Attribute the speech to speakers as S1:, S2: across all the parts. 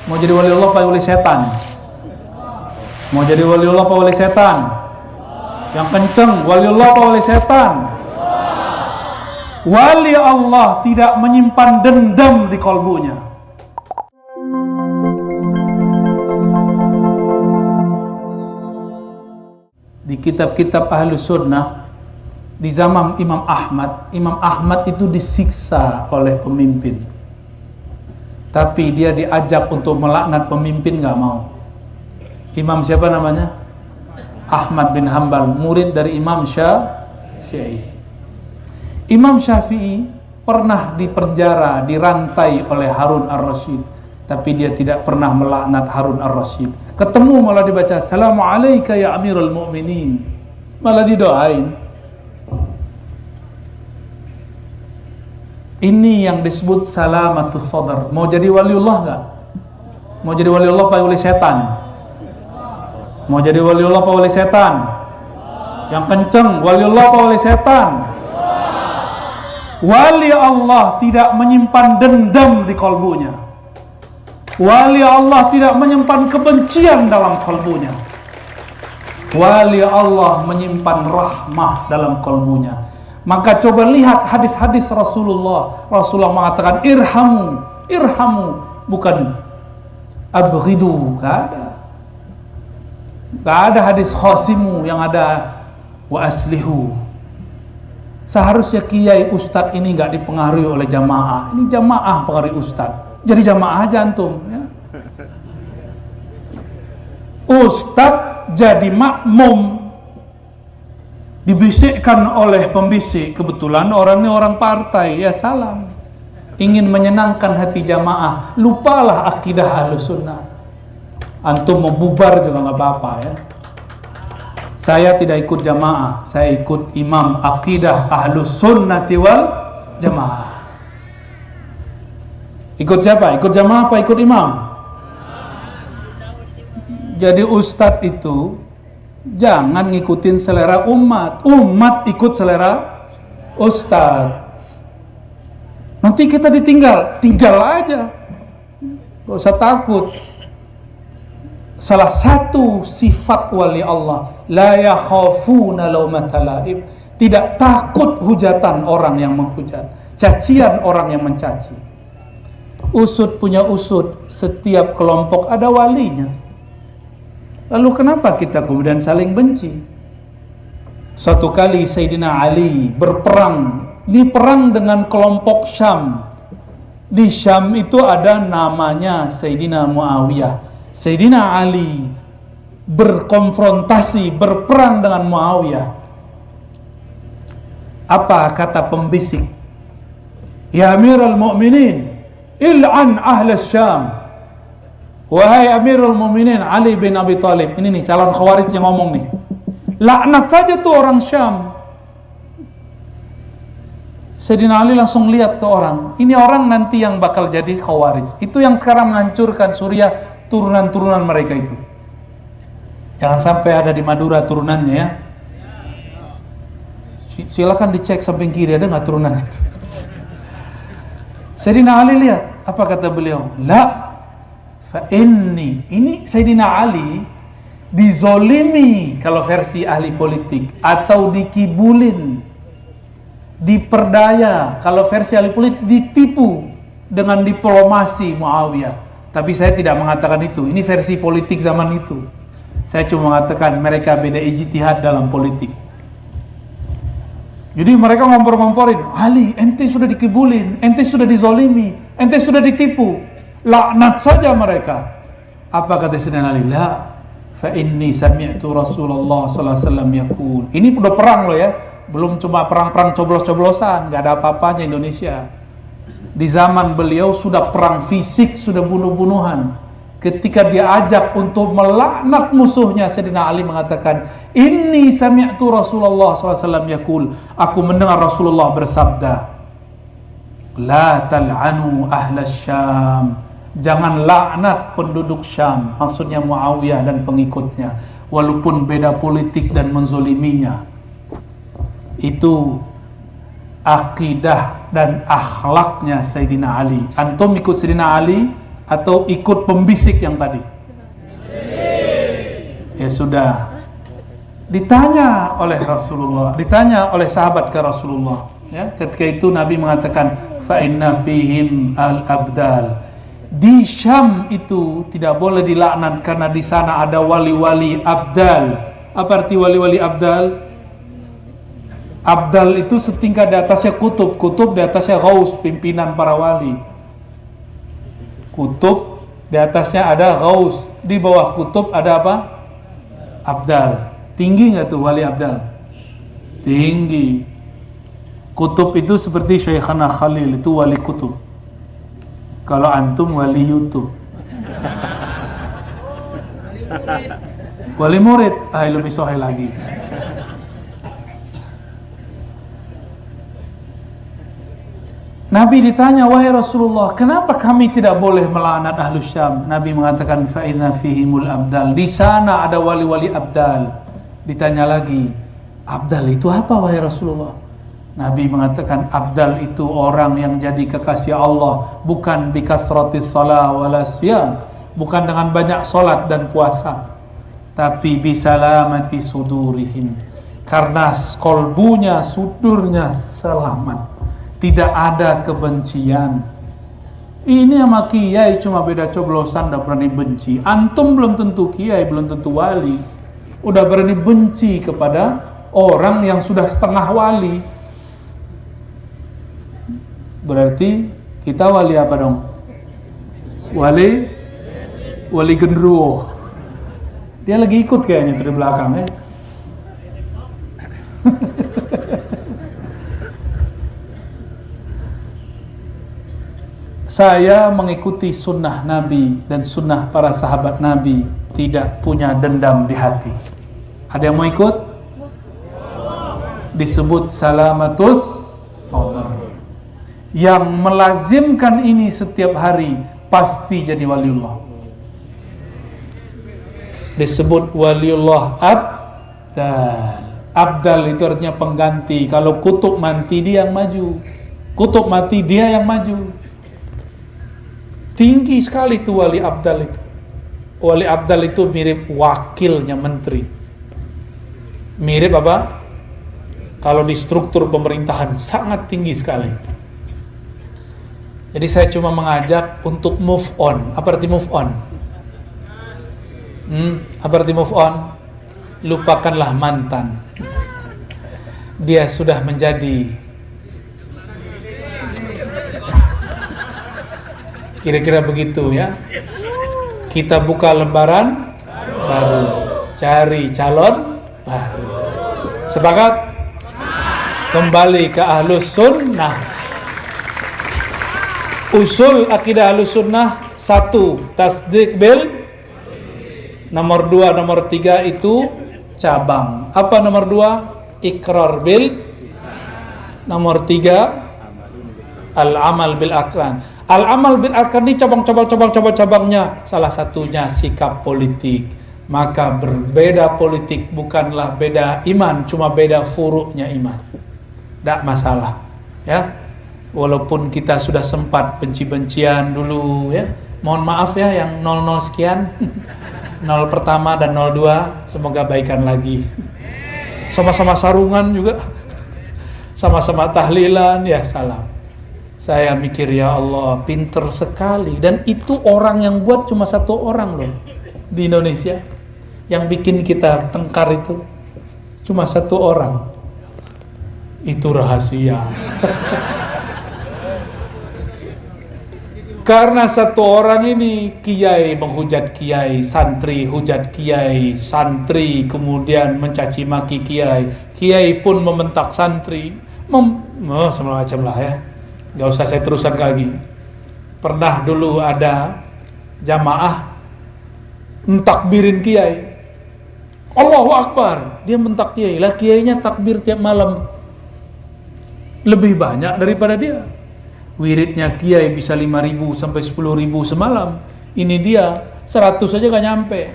S1: Mau jadi wali Allah apa wali setan? Mau jadi wali Allah apa wali setan? Yang kenceng, wali Allah apa wali setan? Wali Allah tidak menyimpan dendam di kalbunya. Di kitab-kitab Ahlus Sunnah, di zaman Imam Ahmad itu disiksa oleh pemimpin. Tapi dia diajak untuk melaknat pemimpin, gak mau. Imam siapa namanya? Ahmad bin Hanbal, murid dari Imam Syafi'i. Imam Syafi'i pernah dipenjara, dirantai oleh Harun ar-Rasyid, tapi dia tidak pernah melaknat Harun ar-Rasyid. Ketemu malah dibaca Assalamualaikum ya Amirul Mu'minin, malah didoain. Ini yang disebut salamatus sadar. Mau jadi waliullah gak? Mau jadi waliullah apa wali setan? Mau jadi waliullah apa wali setan? Yang kenceng, waliullah apa wali setan? Wali Allah tidak menyimpan dendam di kalbunya. Wali Allah tidak menyimpan kebencian dalam kalbunya. Wali Allah menyimpan rahmah dalam kalbunya. Maka coba lihat hadis-hadis Rasulullah. Rasulullah mengatakan irhamu, bukan abghidu. Gak ada hadis khasimu, yang ada wa aslihu. Seharusnya kiai ustadz ini gak dipengaruhi oleh jamaah. Ini jamaah pengaruhi ustadz. Jadi jamaah aja antum ya. Ustadz jadi makmum, dibisikkan oleh pembisik, kebetulan orangnya orang partai, ya salam. Ingin menyenangkan hati jamaah, lupalah akidah Ahlus Sunnah. Antum mau bubar juga gak apa-apa ya. Saya tidak ikut jamaah, saya ikut imam akidah Ahlus Sunnati wal Jamaah. Ikut siapa? Ikut jamaah apa ikut imam? Jadi ustadz itu jangan ngikutin selera umat ikut selera ustadz. Nanti kita tinggal aja, gak usah takut. Salah satu sifat wali Allah, la yakhafuna laumata laib, tidak takut hujatan orang yang menghujat, cacian orang yang mencaci. Usud punya usud, setiap kelompok ada walinya. Lalu kenapa kita kemudian saling benci? Suatu kali Sayyidina Ali diperang dengan kelompok Syam. Di Syam itu ada namanya Sayyidina Muawiyah. Sayyidina Ali berkonfrontasi, berperang dengan Muawiyah. Apa kata pembisik? Ya Amirul Mu'minin, il'an ahlas Syam. Wahai Amirul Mu'minin Ali bin Abi Thalib. Ini nih calon khawarij yang ngomong nih. Laknat saja tuh orang Syam. Sayyidina Ali langsung lihat tuh orang. Ini orang nanti yang bakal jadi khawarij. Itu yang sekarang menghancurkan Suriah, turunan-turunan mereka itu. Jangan sampai ada di Madura turunannya ya. Silakan dicek samping kiri ada nggak turunan itu. Sayyidina Ali lihat, apa kata beliau? La fa ini Sayyidina Ali dizolimi kalau versi ahli politik, atau dikibulin, diperdaya kalau versi ahli politik, ditipu dengan diplomasi Muawiyah. Tapi saya tidak mengatakan itu. Ini versi politik zaman itu. Saya cuma mengatakan mereka beda ijtihad dalam politik. Jadi mereka ngompor-ngomporin, Ali, ente sudah dikibulin, ente sudah dizolimi, ente sudah ditipu. Laknat saja mereka. Apa kata Sayyidina Ali? La, fa inni sami'tu Rasulullah sallallahu alaihi wasallam yaqul. Ini udah perang loh ya. Belum cuma perang-perang coblos-coblosan, enggak ada apa-apanya Indonesia. Di zaman beliau sudah perang fisik, sudah bunuh-bunuhan. Ketika diajak untuk melaknat musuhnya, Sayyidina Ali mengatakan, Inni sami'tu Rasulullah SAW yaqul, aku mendengar Rasulullah bersabda, La tal'anu ahlas Syam, jangan laknat penduduk Syam, maksudnya Muawiyah dan pengikutnya, walaupun beda politik dan menzoliminya. Itu akidah dan akhlaknya Sayyidina Ali. Antum ikut Sayyidina Ali atau ikut pembisik yang tadi? Ya sudah. Ditanya oleh Rasulullah, ditanya oleh sahabat ke Rasulullah. Ya, ketika itu Nabi mengatakan, fa inna fihim al-abdal. Di Syam itu tidak boleh dilaknat karena di sana ada wali-wali abdal. Apa arti wali-wali abdal? Abdal itu setingkat di atasnya kutub, kutub di atasnya ghaus, pimpinan para wali. Kutub di atasnya ada ghaus, di bawah kutub ada apa? Abdal. Tinggi nggak tuh wali abdal? Tinggi. Kutub itu seperti Syekhana Khalil, itu wali kutub. Kalau antum wali YouTube. Wali murid, lebih sohih lagi. Nabi ditanya, wahai Rasulullah, kenapa kami tidak boleh melaknat ahlu Syam? Nabi mengatakan, fa inna fihimul abdal. Di sana ada wali-wali abdal. Ditanya lagi, abdal itu apa wahai Rasulullah? Nabi mengatakan, abdal itu orang yang jadi kekasih Allah, bukan bikasratis shalah wala siyam, bukan dengan banyak salat dan puasa, tapi bisalamati sudurihim, karena kolbunya, sudurnya selamat, tidak ada kebencian. Ini sama kiai cuma beda coblosan, udah berani benci. Antum belum tentu kiai, belum tentu wali, udah berani benci kepada orang yang sudah setengah wali. Berarti kita wali apa dong? Wali genderuwo. Dia lagi ikut kayaknya dari belakang ya. Saya mengikuti sunnah Nabi dan sunnah para sahabat Nabi, tidak punya dendam di hati. Ada yang mau ikut? Disebut salamatus sadar. Yang melazimkan ini setiap hari pasti jadi waliullah. Disebut waliullah abdal. Abdal itu artinya pengganti. Kalau kutub mati dia yang maju, kutub mati dia yang maju. Tinggi sekali tuh wali abdal itu. Wali abdal itu mirip wakilnya menteri. Mirip apa? Kalau di struktur pemerintahan sangat tinggi sekali. Jadi saya cuma mengajak untuk move on. Apa arti move on? Apa arti move on? Lupakanlah mantan. Dia sudah menjadi, kira-kira begitu ya. Kita buka lembaran baru, cari calon baru. Sepakat? Kembali ke ahlus sunnah. Usul akidah ahlus sunnah: 1. Tasdik bil. Nomor 2, nomor 3 itu cabang. Apa nomor 2? Iqrar bil. Nomor 3, al-amal bil arkan. Al-amal bil arkan ini cabang-cabangnya. Salah satunya sikap politik. Maka berbeda politik bukanlah beda iman, cuma beda furuknya iman. Tidak masalah, ya. Walaupun kita sudah sempat benci-bencian dulu ya. Mohon maaf ya yang 00 sekian. 0 pertama dan 02, semoga baikan lagi. Sama-sama sarungan juga. Sama-sama tahlilan, ya salam. Saya mikir, ya Allah, pinter sekali. Dan itu orang yang buat cuma 1 orang loh di Indonesia. Yang bikin kita tengkar itu cuma 1 orang. Itu rahasia. Karena 1 orang ini kiai menghujat kiai, santri hujat kiai, santri kemudian mencaci maki kiai, kiai pun membentak santri, semua macam lah ya. Gak usah saya teruskan lagi. Pernah dulu ada jamaah mentakbirin kiai, Allahu Akbar, dia mentak kiai, lah kiainya takbir tiap malam lebih banyak daripada dia. Wiridnya kiai bisa 5.000 sampai 10.000 semalam. Ini dia 100 aja gak nyampe.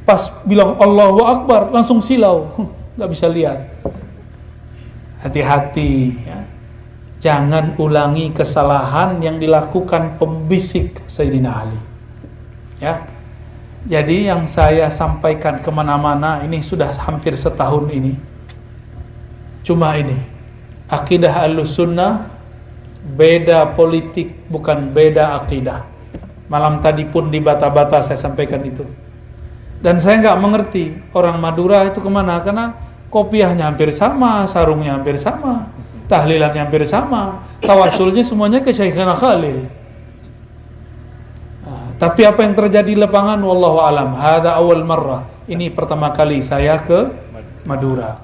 S1: Pas bilang Allahu Akbar langsung silau, gak bisa lihat. Hati-hati ya. jangan ulangi kesalahan yang dilakukan pembisik Sayyidina Ali. Ya, jadi yang saya sampaikan kemana-mana ini sudah hampir setahun ini, cuma ini, akidah Ahlussunnah beda politik, bukan beda akidah. Malam tadi pun di bata-bata saya sampaikan itu. Dan saya nggak mengerti orang Madura itu kemana, karena kopiahnya hampir sama, sarungnya hampir sama, tahlilannya hampir sama, tawasulnya semuanya ke Syekhana Khalil. Tapi apa yang terjadi di lapangan, wallahu alam. Hadza awal marrah. Ini pertama kali saya ke Madura.